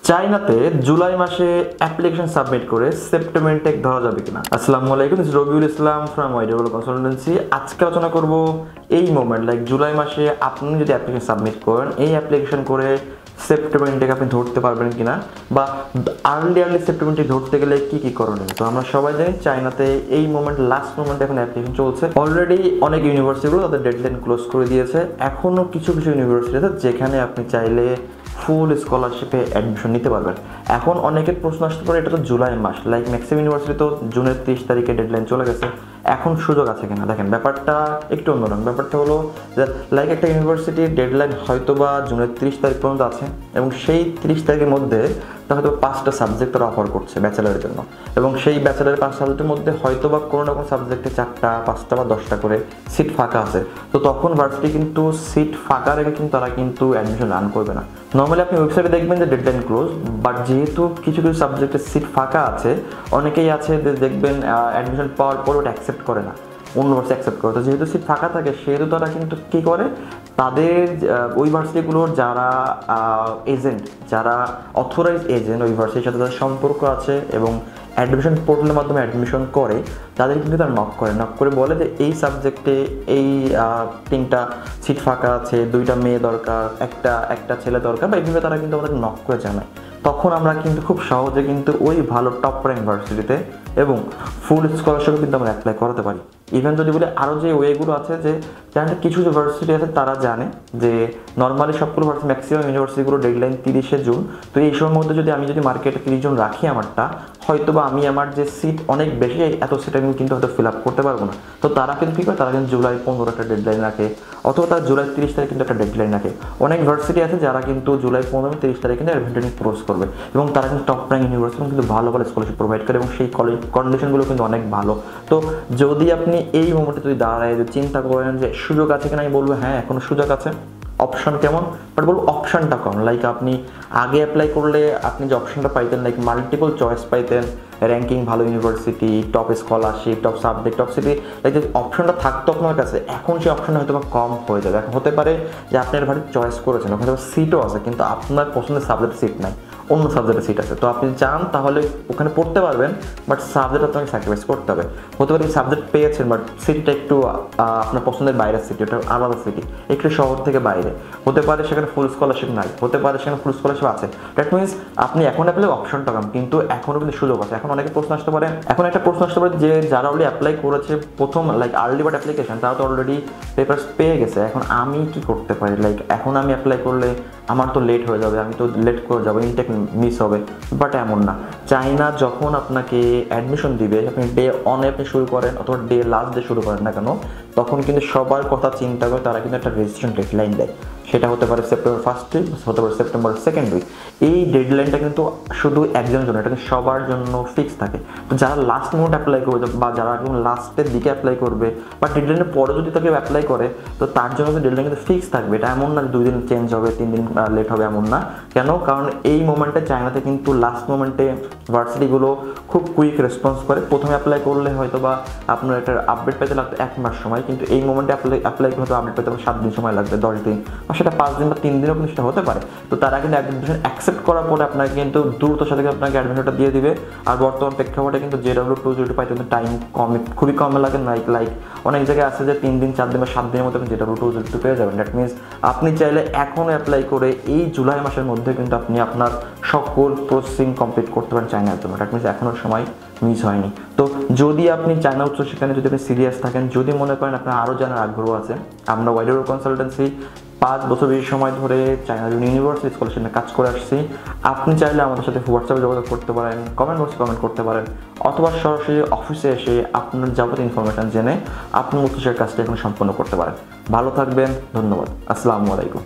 চায়নাতে জুলাই মাসে application submit করে সেপ্টেম্বর ইনটেক ধরা যাবে কিনা। আসসালামু আলাইকুম, this is Rabiul Islam from Wideable consultancy. আজকে আলোচনা করব এই মোমেন্ট জুলাই মাসে আপনি যদি অ্যাপ্লিকেশন সাবমিট করেন, এই অ্যাপ্লিকেশন করে সেপ্টেম্বর ইনটেক আপনি ধরতে পারবেন কিনা, বা আর্লি সেপ্টেম্বর ইনটেক ধরতে গেলে কি কি করণীয়। তো আমরা সবাই জানি চায়নাতে এই মোমেন্ট লাস্ট মোমেন্টে এখন অ্যাপ্লিকেশন চলছে। অলরেডি অনেক ইউনিভার্সিটিগুলো তাদের ডেডলাইন ক্লোজ করে দিয়েছে। এখনও কিছু কিছু ইউনিভার্সিটি আছে যেখানে আপনি চাইলে ফুল স্কলারশিপে অ্যাডমিশন নিতে পারবেন। এখন অনেকের প্রশ্ন আসতে পারে, এটা তো জুলাই মাস, ম্যাক্সিমাম ইউনিভার্সিটি তো জুনের 30 তারিখে ডেডলাইন চলে গেছে, এখন সুযোগ আছে কিনা। দেখেন, ব্যাপারটা একটু অন্যরকম। ব্যাপারটা হলো যে একটা ইউনিভার্সিটির ডেডলাইন হয়তো বা জুনের 30 তারিখ পর্যন্ত আছে, এবং সেই 30 তারিখের মধ্যে হয়তো 5টা সাবজেক্ট তারা অফার করছে ব্যাচেলারের জন্য, এবং সেই ব্যাচেলারের 5 সাবজেক্টের মধ্যে হয়তো বা কোনো রকম সাবজেক্টে 4টা 5টা বা 10টা করে সিট ফাঁকা আছে। তো তখন ভার্সিটি কিন্তু সিট ফাঁকা রেখে কিন্তু তারা কিন্তু অ্যাডমিশন রান করবে না। নর্মালি আপনি ওয়েবসাইটে দেখবেন যে ডেডলাইন ক্লোজ, বাট যেহেতু কিছু কিছু সাবজেক্টের সিট ফাঁকা আছে, অনেকেই আছে যে দেখবেন অ্যাডমিশন পাওয়ার পর ওটা অ্যাকসেপ্ট করে না, অন্য ভার্সিটি অ্যাকসেপ্ট করে। তো যেহেতু সিট ফাঁকা থাকে, সেহেতু তারা কিন্তু কী করে, তাদের ওই ভার্সিটিগুলোর যারা এজেন্ট, যারা অথরাইজ এজেন্ট ওই ভার্সিটির সাথে তাদের সম্পর্ক আছে এবং অ্যাডমিশন পোর্টালের মাধ্যমে অ্যাডমিশন করে, তাদের কিন্তু তারা নক করে বলে যে এই সাবজেক্টে এই 3টা সিট ফাঁকা আছে, 2টা মেয়ে দরকার, একটা ছেলে দরকার, বা এইভাবে তারা কিন্তু আমাদের নক করে জানায়। তখন আমরা কিন্তু খুব সহজে কিন্তু ওই ভালো টপ র্যাঙ্ক ভার্সিটিতে এবং ফুল স্কলারশিপও কিন্তু আমরা অ্যাপ্লাই করাতে পারি। ইভেন যদি বলে আরও যে ওয়েগুলো আছে, যে জানতে কিছু যে ভার্সিটি আছে তারা জানে যে নর্মালি সবগুলো ভার্সিটি ম্যাক্সিমাম ইউনিভার্সিটিগুলো ডেডলাইন 30শে জুন। তো এই সময়ের মধ্যে যদি আমি মার্কেটে 30 জন রাখি আমারটা, হয়তো বা আমি আমার যে সিট অনেক বেশি, এত সিট আমি কিন্তু হয়তো ফিল আপ করতে পারবো না। তো তারা কিন্তু কী করে, তারা কিন্তু জুলাই 15 একটা ডেডলাইন রাখে, অথবা তারা জুলাই 30 তারিখ কিন্তু একটা ডেডলাইন রাখে। অনেক ভার্সিটি আছে যারা কিন্তু জুলাই 15-30 তারিখ কিন্তু অ্যাডমিশন ক্লোজ করবে, এবং তারা কিন্তু টপ র্যাঙ্ক ইউনিভার্সিটি কিন্তু ভালো ভালো স্কলারশিপ প্রোভাইড করে, এবং সেই কলেজ কন্ডিশনগুলো কিন্তু অনেক ভালো। তো যদি আপনি এই মোমেন্টে যদি দাঁড়ায় যে চিন্তা করেন যে সুযোগ আছে কিনা, আমি বলবো হ্যাঁ, এখনো সুযোগ আছে। অপশন কেমন, বাট বলবো অপশনটা কম। আপনি আগে অ্যাপ্লাই করলে আপনি যে অপশনটা পাইতেন, মাল্টিপল চয়েস পাইতেন, র্যাঙ্কিং ভালো university, top scholarship, top subject, top city, যে অপশনটা থাকতো আপনার কাছে, এখন সেই অপশনটা হয়তো বা কম হয়ে যাবে। এখন হতে পারে যে আপনি ভালো চয়েস করেছেন, ওখানে সিটও আছে, কিন্তু আপনার পছন্দের সাবজেক্টের সিট নাই, অন্য সাবজেক্টের সিট আছে। তো আপনি চান তাহলে ওখানে পড়তে পারবেন, বাট সাবজেক্ট আপনাকে স্যাক্রিফাইস করতে হবে। হতে পারে সাবজেক্ট পেয়েছেন, বাট সিটটা একটু আপনার পছন্দের বাইরের সিটি, ওটা আলাদা সিটি, একটু শহর থেকে বাইরে। হতে পারে সেখানে ফুল স্কলারশিপ নাই, হতে পারে সেখানে ফুল স্কলারশিপ আছে। দ্যাট মিনস আপনি এখন অ্যাপ্লাই অপশনটা কম, কিন্তু এখনও কিন্তু সুযোগ আছে। এখন অনেকে প্রশ্ন আসতে পারে, এখন একটা প্রশ্ন আসতে পারে যে যারা অলরেডি অ্যাপ্লাই করেছে প্রথম আর্লি বার্ড অ্যাপ্লিকেশন, তারা তো অলরেডি পেপারস পেয়ে গেছে, এখন আমি কি করতে পারি? এখন আমি অ্যাপ্লাই করলে আমার তো লেট হয়ে যাবে, আমি তো লেট করে যাবো, ইনটেক মিস হবে। বাট এমন না, চায়না যখন আপনাকে অ্যাডমিশন দিবে, আপনি ডে অনে আপনি শুরু করেন অথবা ডে লাস্ট ডে শুরু করেন না কেন, তখন কিন্তু সবার কথা চিন্তা করে তারা কিন্তু একটা রেজিস্ট্রেশন ডেডলাইন দেয়। সেটা হতে পারে সেপ্টেম্বর 1st উইক, হতে পারে সেপ্টেম্বর 2nd উইক। এই ডেডলাইনটা কিন্তু শুধু একজনের জন্য, এটা কিন্তু সবার জন্য ফিক্স থাকে। তো যারা লাস্ট মোমেন্ট অ্যাপ্লাই করবে, বা যারা একদম লাস্টের দিকে অ্যাপ্লাই করবে, বা ডেডলাইনের পরে যদি তাকে অ্যাপ্লাই করে, তো তার জন্য কিন্তু ডেডলাইন কিন্তু ফিক্স থাকবে। এটা এমন না 2 দিন চেঞ্জ হবে, 3 দিন লেট হবে, এমন না। কেন? কারণ এই মোমেন্টে চায়নাতে কিন্তু লাস্ট মোমেন্টে ভার্সিটিগুলো খুব কুইক রেসপন্স করে। প্রথমে অ্যাপ্লাই করলে হয়তো বা আপনার একটা আপডেট পেতে লাগতো 1 মাস সময়, কিন্তু এই মোমেন্টে অ্যাপ্লাই হয়তো আপডেট পেতে 7 দিন সময় লাগবে, 10 দিন, বা সেটা 5 দিন বা 3 দিনও কিন্তু সেটা হতে পারে। তো তারা কিন্তু অ্যাডমিশন অ্যাকসেপ্ট করার পরে আপনাকে কিন্তু দ্রুত সাথে আপনাকে অ্যাডমিশনটা দিয়ে দিবে। আর বর্তমান প্রেক্ষাপটে কিন্তু JW202 পাইতে কিন্তু টাইম খুবই কম লাগে। অনেক জায়গায় আছে যে 3 দিন 4 দিন বা 7 দিনের মধ্যে আপনি JW202 পেয়ে যাবেন। দ্যাট মিনস আপনি চাইলে এখনও অ্যাপ্লাই করে এই জুলাই মাসের মধ্যে কিন্তু আপনি আপনার সকল প্রসেসিং কমপ্লিট করতে পারেন চায়নার জন্য। দ্যাট মিনস এখনও সময় মিস হয়নি। তো যদি আপনি চায়না উচ্চশিক্ষা যদি আপনি সিরিয়াস থাকেন, যদি মনে করেন আপনার আরও জানার আগ্রহ আছে, আমরা ওয়াইডেবল কনসালটেন্সি 5 বছর বেশি সময় ধরে চায়না ইউনিভার্সিটি স্কলারশিপ নিয়ে কাজ করে আসছি। আপনি চাইলে আমাদের সাথে হোয়াটসঅ্যাপে যোগাযোগ করতে পারেন, কমেন্ট বক্সে কমেন্ট করতে পারেন, অথবা সরাসরি অফিসে এসে আপনার যাবতীয় ইনফরমেশন জেনে আপনি উচ্চশিক্ষার কাজটা এখন সম্পন্ন করতে পারেন। ভালো থাকবেন, ধন্যবাদ, আসসালামু আলাইকুম।